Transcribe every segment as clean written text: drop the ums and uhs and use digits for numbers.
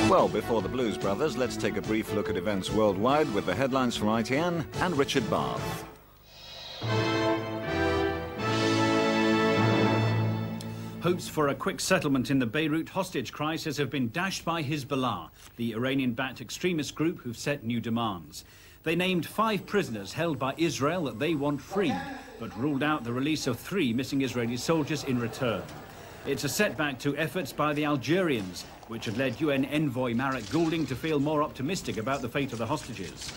Well, before the Blues Brothers, let's take a brief look at events worldwide with the headlines from ITN and Richard Bath. Hopes for a quick settlement in the Beirut hostage crisis have been dashed by Hezbollah, the Iranian-backed extremist group who've set new demands. They named 5 prisoners held by Israel that they want freed, but ruled out the release of 3 missing Israeli soldiers in return. It's a setback to efforts by the Algerians, which had led UN Envoy MARRACK Goulding to feel more optimistic about the fate of the hostages.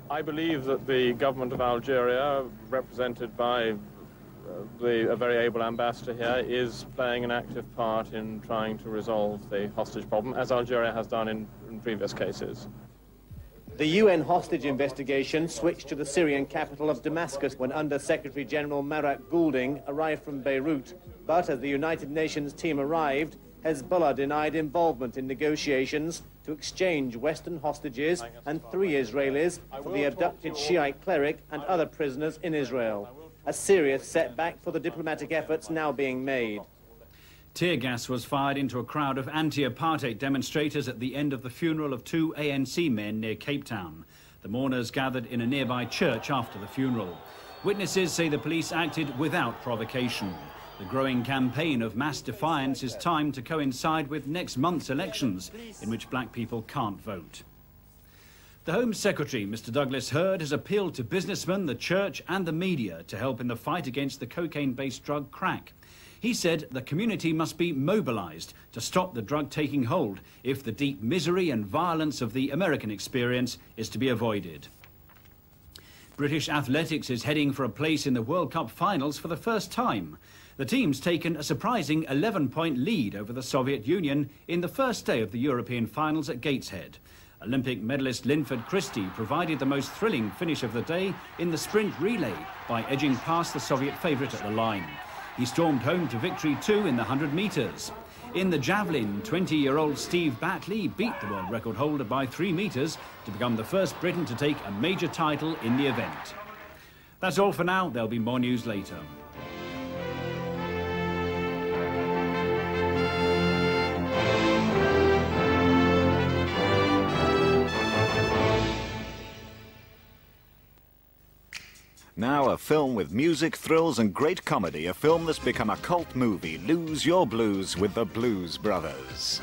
I believe that the government of Algeria, represented by a very able ambassador here, is playing an active part in trying to resolve the hostage problem, as Algeria has done in previous cases. The UN hostage investigation switched to the Syrian capital of Damascus when Under-Secretary General MARRACK Goulding arrived from Beirut. But as the United Nations team arrived, Hezbollah denied involvement in negotiations to exchange Western hostages and 3 Israelis for the abducted Shiite cleric and other prisoners in Israel. A serious setback for the diplomatic efforts now being made. Tear gas was fired into a crowd of anti-apartheid demonstrators at the end of the funeral of 2 ANC men near Cape Town. The mourners gathered in a nearby church after the funeral. Witnesses say the police acted without provocation. The growing campaign of mass defiance is timed to coincide with next month's elections, in which black people can't vote. The Home Secretary, Mr. Douglas Hurd, has appealed to businessmen, the church and the media to help in the fight against the cocaine-based drug crack. He said the community must be mobilised to stop the drug taking hold if the deep misery and violence of the American experience is to be avoided. British athletics is heading for a place in the World Cup finals for the first time. The team's taken a surprising 11-point lead over the Soviet Union in the first day of the European finals at Gateshead. Olympic medalist Linford Christie provided the most thrilling finish of the day in the sprint relay by edging past the Soviet favourite at the line. He stormed home to victory too in the 100 metres. In the javelin, 20-year-old Steve Batley beat the world record holder by 3 metres to become the first Briton to take a major title in the event. That's all for now. There'll be more news later. Now a film with music, thrills and great comedy, a film that's become a cult movie, Lose Your Blues with the Blues Brothers.